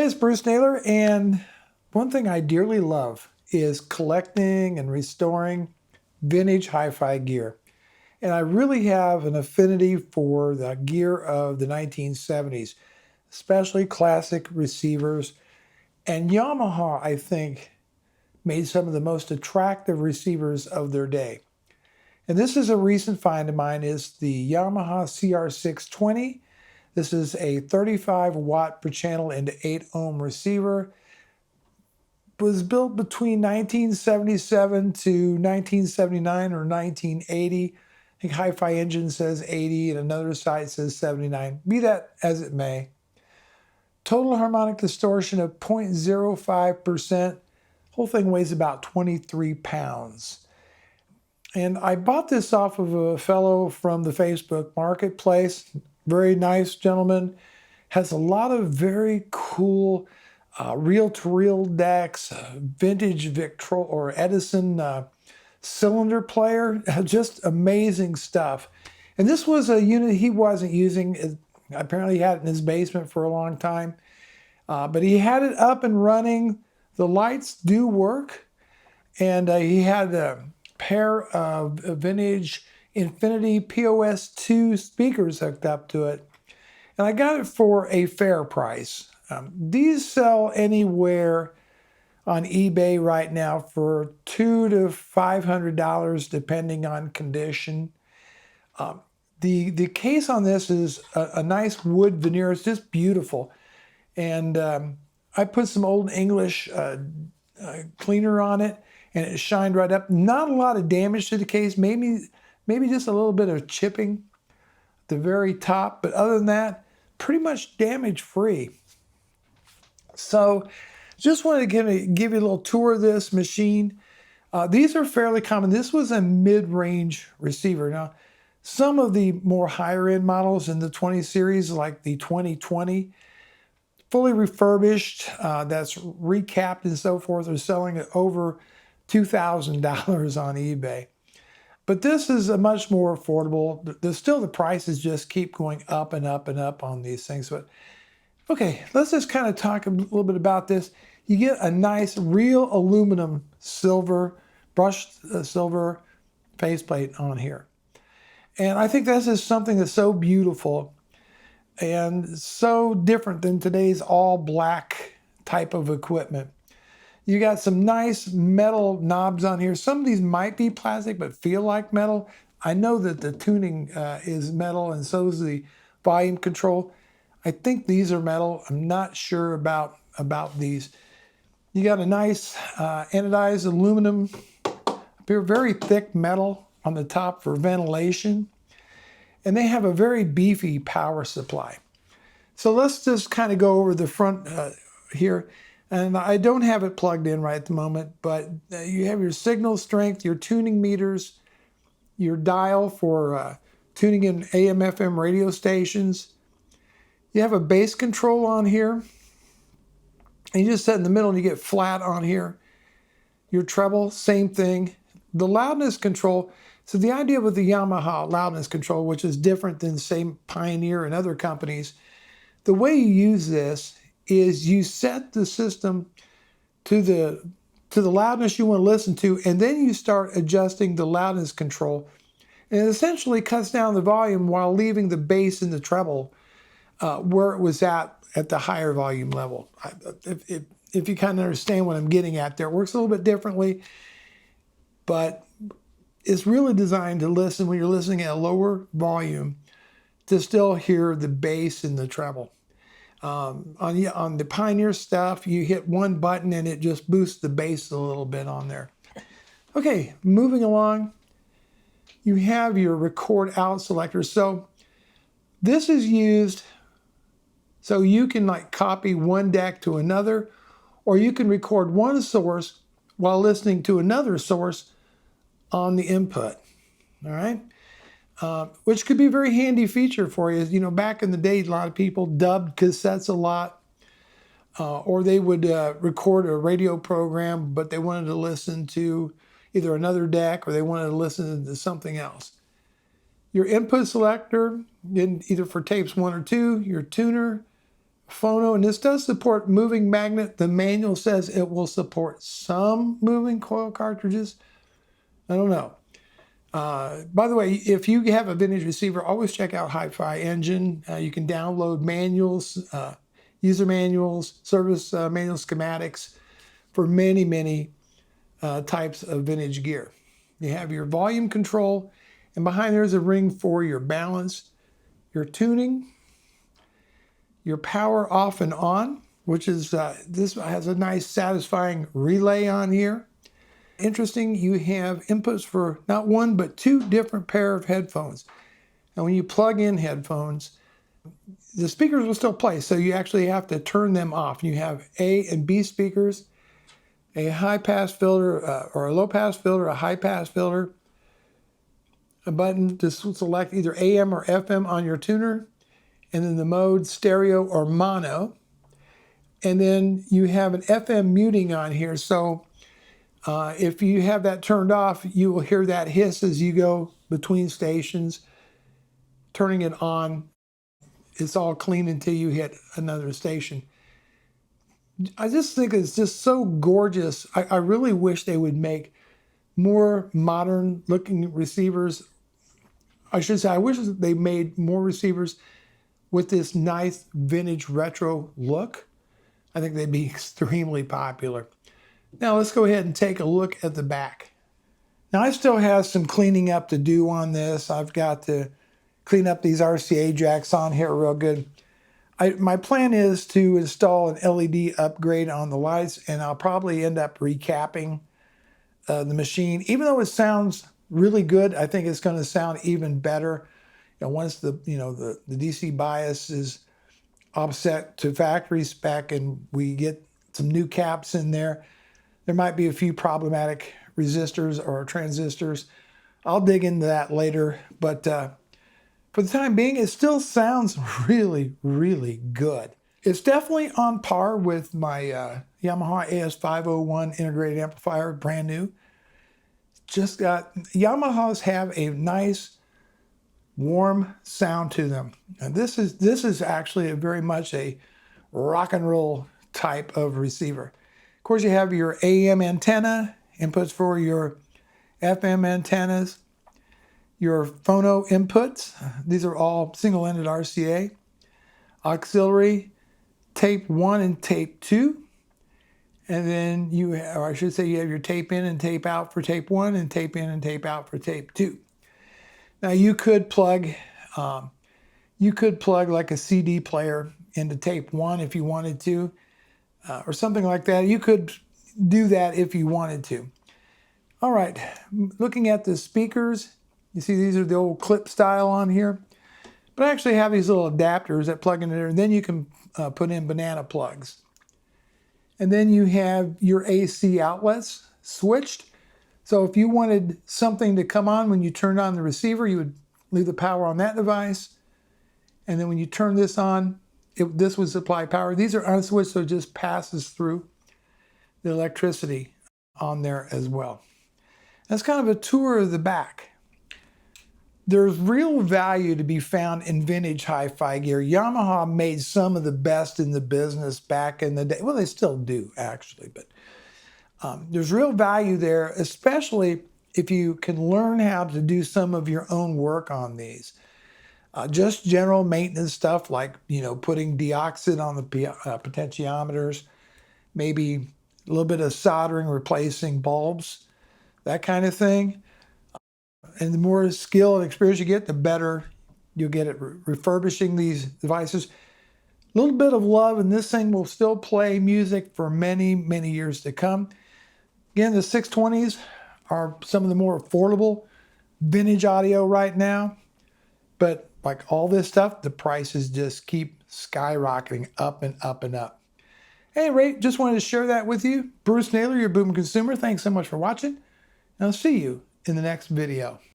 Hey, it's Bruce Naylor, and one thing I dearly love is collecting and restoring vintage hi-fi gear. And I really have an affinity for the gear of the 1970s, especially classic receivers. And Yamaha, I think, made some of the most attractive receivers of their day. And this is a recent find of mine, is the Yamaha CR-620. This is a 35 watt per channel into 8 ohm receiver. It was built between 1977 to 1979 or 1980. I think Hi-Fi Engine says 80 and another site says 79. Be that as it may. Total harmonic distortion of 0.05%. Whole thing weighs about 23 pounds. And I bought this off of a fellow from the Facebook marketplace. Very nice gentleman. Has a lot of very cool reel-to-reel decks, vintage Victrola or Edison cylinder player. Just amazing stuff. And this was a unit he wasn't using. Apparently he had it in his basement for a long time. But he had it up and running. The lights do work. And he had a pair of vintage Infinity POS2 speakers hooked up to it. And I got it for a fair price. These sell anywhere on eBay right now for $200 to $500 depending on condition. The case on this is a nice wood veneer. It's just beautiful. And I put some Old English cleaner on it, and it shined right up. Not a lot of damage to the case, maybe just a little bit of chipping at the very top, but other than that, pretty much damage free. So just wanted to give you a little tour of this machine. These are fairly common. This was a mid-range receiver. Now, some of the more higher end models in the 20 series, like the 2020, fully refurbished, that's recapped and so forth, are selling at over $2,000 on eBay. But this is a much more affordable. Still the prices just keep going up and up and up on these things. But okay, let's just kind of talk a little bit about this. You get a nice real aluminum silver, brushed silver faceplate on here. And I think this is something that's so beautiful and so different than today's all black type of equipment. You got some nice metal knobs on here. Some of these might be plastic, but feel like metal. I know that the tuning is metal, and so is the volume control. I think these are metal. I'm not sure about these. You got a nice anodized aluminum, very thick metal on the top for ventilation. And they have a very beefy power supply. So let's just kind of go over the front here. And I don't have it plugged in right at the moment, but you have your signal strength, your tuning meters, your dial for tuning in AM, FM radio stations. You have a bass control on here. And you just set in the middle and you get flat on here. Your treble, same thing. The loudness control. So the idea with the Yamaha loudness control, which is different than, say, Pioneer and other companies, the way you use this is you set the system to the loudness you want to listen to, and then you start adjusting the loudness control. And it essentially cuts down the volume while leaving the bass and the treble where it was at the higher volume level. If you kind of understand what I'm getting at there, it works a little bit differently, but it's really designed to listen when you're listening at a lower volume to still hear the bass and the treble. On the Pioneer stuff, you hit one button and it just boosts the bass a little bit on there. Okay, moving along, you have your record out selector. So this is used so you can like copy one deck to another, or you can record one source while listening to another source on the input. All right. Which could be a very handy feature for you. You know, back in the day, a lot of people dubbed cassettes a lot, or they would record a radio program, but they wanted to listen to either another deck or they wanted to listen to something else. Your input selector, either for tapes 1 or 2, your tuner phono, and this does support moving magnet. The manual says it will support some moving coil cartridges. I don't know. By the way, if you have a vintage receiver, always check out Hifi Engine. You can download manuals, user manuals, service manual schematics for many, many types of vintage gear. You have your volume control, and behind there is a ring for your balance, your tuning, your power off and on, which is, this has a nice satisfying relay on here. Interesting, you have inputs for not one, but two different pair of headphones. And when you plug in headphones, the speakers will still play, so you actually have to turn them off. You have A and B speakers, a high-pass filter, or a low-pass filter, a high-pass filter, a button to select either AM or FM on your tuner, and then the mode stereo or mono. And then you have an FM muting on here, so if you have that turned off, you will hear that hiss as you go between stations. Turning it on, it's all clean until you hit another station. I just think it's just so gorgeous. I really wish they would make more modern looking receivers. I should say, I wish they made more receivers with this nice vintage retro look. I think they'd be extremely popular. Now let's go ahead and take a look at the back. Now I still have some cleaning up to do on this. I've got to clean up these RCA jacks on here real good. My plan is to install an LED upgrade on the lights, and I'll probably end up recapping the machine. Even though it sounds really good, I think it's going to sound even better. Once the DC bias is offset to factory spec and we get some new caps in there, there might be a few problematic resistors or transistors. I'll dig into that later, but for the time being, it still sounds really, really good. It's definitely on par with my Yamaha AS501 integrated amplifier, brand new. Yamahas have a nice, warm sound to them. And this is actually very much a rock and roll type of receiver. Of course, you have your AM antenna, inputs for your FM antennas, your phono inputs. These are all single-ended RCA. Auxiliary, tape 1 and tape 2. And then you have your tape in and tape out for tape 1 and tape in and tape out for tape 2. Now you could plug like a CD player into tape 1 if you wanted to, or something like that. You could do that if you wanted to. All right, looking at the speakers, you see these are the old clip style on here, but I actually have these little adapters that plug in there, and then you can put in banana plugs. And then you have your AC outlets switched. So if you wanted something to come on when you turned on the receiver, you would leave the power on that device. And then when you turn this on, this would supply power. These are unswitched, so it just passes through the electricity on there as well. That's kind of a tour of the back. There's real value to be found in vintage hi-fi gear. Yamaha made some of the best in the business back in the day. Well, they still do, actually, but there's real value there, especially if you can learn how to do some of your own work on these. Just general maintenance stuff like, putting deoxit on the potentiometers, maybe a little bit of soldering, replacing bulbs, that kind of thing. And the more skill and experience you get, the better you'll get at refurbishing these devices. A little bit of love, and this thing will still play music for many, many years to come. Again, the 620s are some of the more affordable vintage audio right now. But like all this stuff, the prices just keep skyrocketing up and up and up. At any rate, just wanted to share that with you. Bruce Naylor, your Boom Consumer. Thanks so much for watching. And I'll see you in the next video.